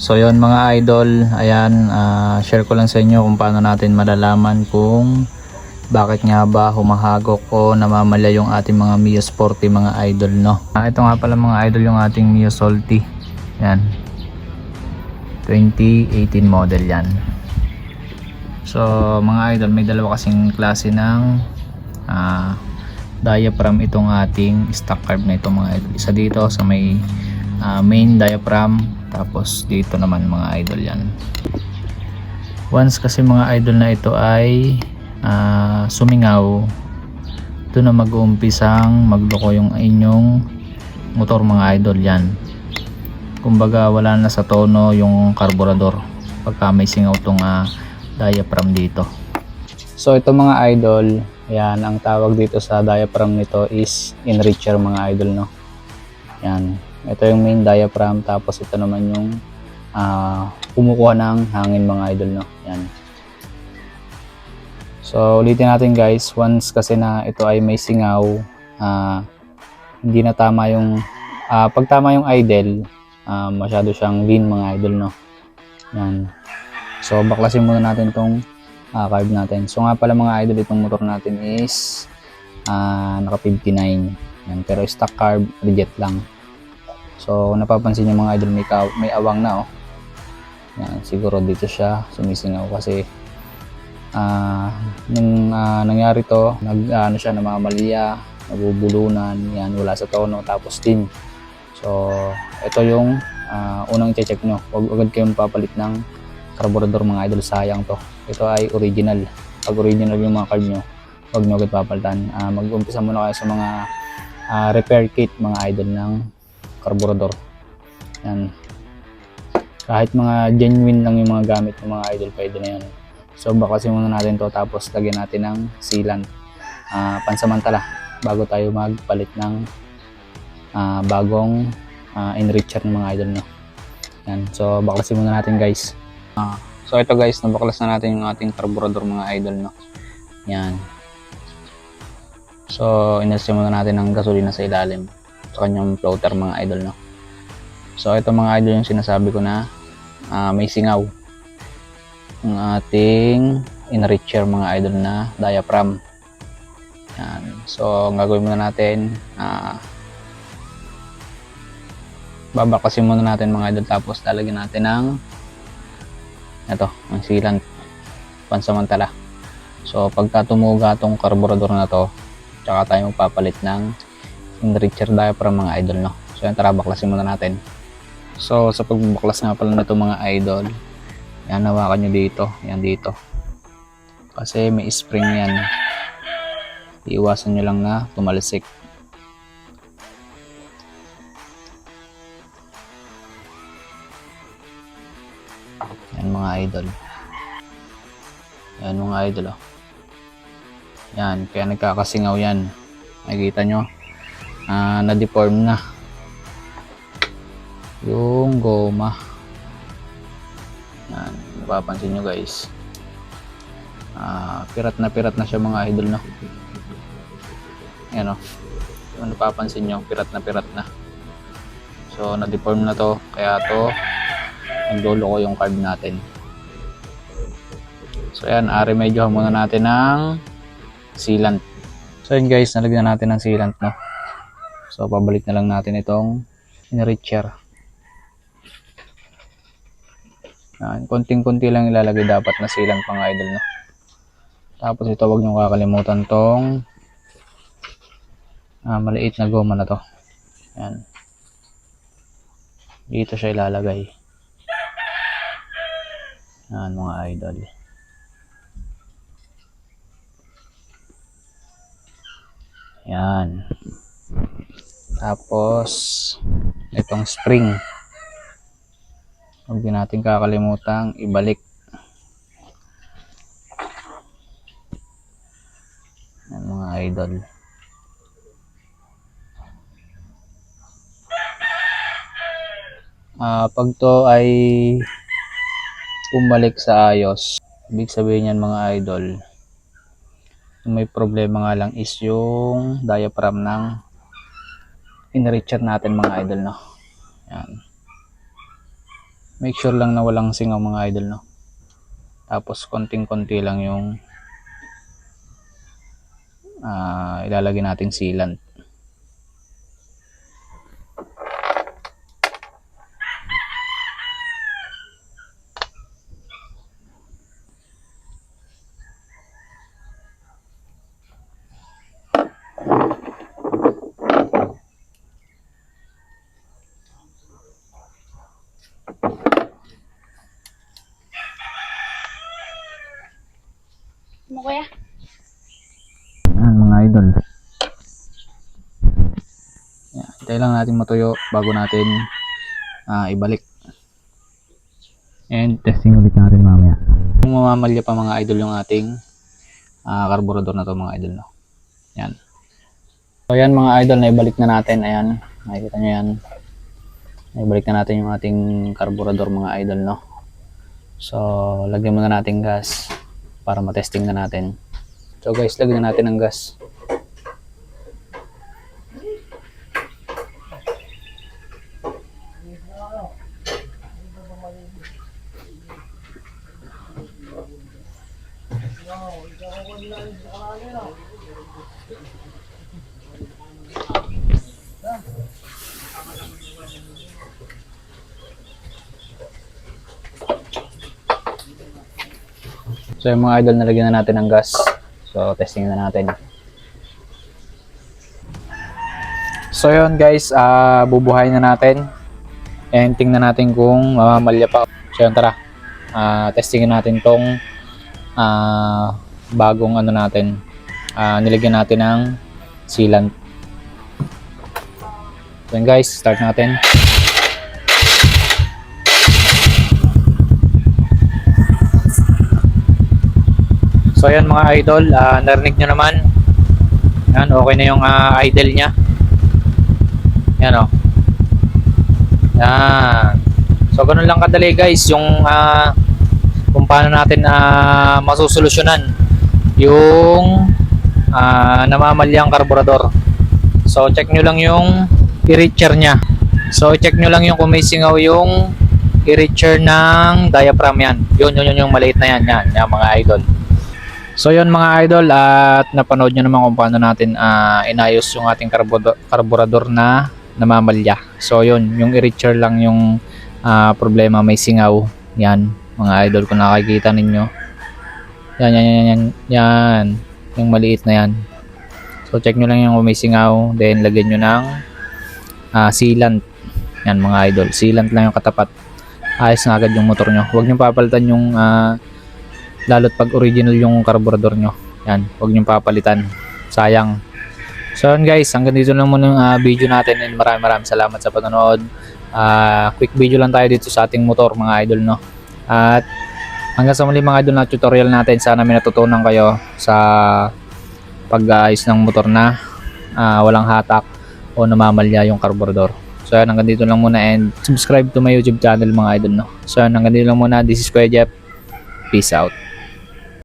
So yon mga idol, ayan, share ko lang sa inyo kung paano natin malalaman kung bakit nga ba humahagok o namamalya yung ating mga Mio Sporty mga idol, no. Ito nga pala mga idol yung ating Mio Salty. Yan. 2018 model yan. So mga idol, may dalawa kasing klase ng diaphragm itong ating stock carb na ito mga idol. Isa dito sa may main diaphragm, tapos dito naman mga idol yan. Once kasi mga idol na ito ay sumingaw, doon na mag-uumpisang magloko yung inyong motor mga idol yan. Kumbaga wala na sa tono yung karburador pagka may singaw tong diaphragm dito. So ito mga idol, yan ang tawag dito sa diaphragm nito is enricher mga idol, no. Yan, ito yung main diaphragm, tapos ito naman yung kumukuha ng hangin mga idol, no. Yan. So ulitin natin guys, once kasi na ito ay may singaw, hindi na tama yung pag tama yung idle, masyado siyang lean mga idol, no. Yan. So baklasin muna natin tong carb natin. So nga pala mga idol, itong motor natin is naka 59. Yan, pero stock carb reject lang. So napapansin niyo mga idol, may awang na, oh. Yan, siguro dito siya sumisingaw kasi nung nangyari to, ano siya, namamalya, nabubulunan, yan, wala sa tono, tapos din. So ito yung unang i-check nyo, huwag agad kayong papalit ng karburador mga idol, sayang to. Ito ay original. Pag original yung mga carb nyo, huwag nyo agad papalitan. Mag-umpisa muna kayo sa mga repair kit mga idol ng karburador. Yan, kahit mga genuine lang yung mga gamit ng mga idol, pwede na yan. So baklasin muna natin to, tapos lagyan natin ng sealant pansamantala bago tayo magpalit ng bagong enricher ng mga idol, no. Yan, so baklasin muna natin guys. So ito guys, nabaklas na natin yung ating karburador mga idol, no. Yan. So inalsin muna natin ng gasolina sa ilalim sa kanyang floater mga idol, no. So ito mga idol yung sinasabi ko na may singaw ng ating enricher mga idol na diaphragm. Yan. So ang gagawin muna natin, babaklasin muna natin mga idol, tapos lalagyan natin ng ito, ang sealant pansamantala. So pagka tumuga tong karburador na to, tsaka tayo magpapalit ng enricher diaphragm mga idol, no. So yan, tara baklasin muna natin. So sa pagbaklas nga pala na ito mga idol, yan, hawakan nyo dito, yan dito, kasi may spring yan, iiwasan nyo lang na tumalsik. Yan mga idol, yan mga idol, oh. Yan, kaya nagkakasingaw yan, nakikita nyo, na-deform na yung goma. Yan, mapapansin nyo guys, pirat na siya mga idol, no. Yan, oh, kung napapansin nyo, pirat na. So na-deform na to, kaya to naglolo ko yung carb natin. So yan, remedyohan muna natin ng sealant. So yun guys, nalagyan natin ng sealant, no. So pabalik na lang natin itong enricher. Yan, konting-konti lang ilalagay dapat na sealant mga idol, no. Tapos ito, wag nyo kakalimutan tong maliit na goma na to. Yan, dito siya ilalagay. Yan mga idol. Yan. Tapos itong spring, huwag din natin kakalimutan ibalik. Yan mga idol. Pag to ay bumalik sa ayos, ibig sabihin yan mga idol, may problema nga lang is yung diaphragm ng enricher natin mga idol, no. Yan. Make sure lang na walang singaw mga idol, no. Tapos konting-konti lang yung ilalagay nating sealant. Mo kuya? Yan mga idol. Yan, hintay lang natin matuyo bago natin ibalik. And testing ulit natin mamaya. Kung mamamalya pa mga idol yung ating carburetor na to mga idol, no. Yan. So yan mga idol, naibalik na natin. Ayan, nakikita nyo yan. Naibalik na natin yung ating carburetor mga idol, no. So lagyan muna natin gas para matesting na natin. So guys, lagyan na natin ng gas. So yung mga idol, nalagyan na natin ng gas. So testing na natin. So yun guys, bubuhayin na natin. And tingnan natin kung mamamalya pa. So yun, tara. Testingin natin tong bagong ano natin. Nilagyan natin ng sealant. So yun guys, start natin. So ayan mga idol, narinig nyo naman. Yan, okay na yung idle nya. Yan o. Yan. So ganun lang kadali guys yung kung paano natin masusolusyonan yung namamalyang carburetor. So check nyo lang yung i-reacher nya. So check nyo lang yung kung may singaw yung i-reacher ng diaphragm yan. Yun yung maliit na yan. Yan mga idol. So yun mga idol, at napanood nyo naman kung paano natin inayos yung ating carburetor na namamalya. So yun, yung i-reacher lang yung problema, may singaw. Yan mga idol, kung nakikita ninyo. Yan. Yung maliit na yan. So check nyo lang yung kung may singaw. Then lagyan nyo ng sealant. Yan mga idol, sealant lang yung katapat. Ayos na agad yung motor nyo. Huwag nyo papalitan yung lalo't pag original yung carburetor nyo. Yan, huwag nyo papalitan. Sayang. So yun guys, hanggang dito lang muna yung video natin, and maraming salamat sa panonood. Quick video lang tayo dito sa ating motor mga idol, no. At hanggang sa muli mga idol na tutorial natin. Sana may natutunan kayo sa pag-ayos ng motor na walang hatak o namamalya yung carburetor. So yan, hanggang dito lang muna, and subscribe to my YouTube channel mga idol, no. So yan, hanggang dito lang muna. This is Kuya Jeff. Peace out.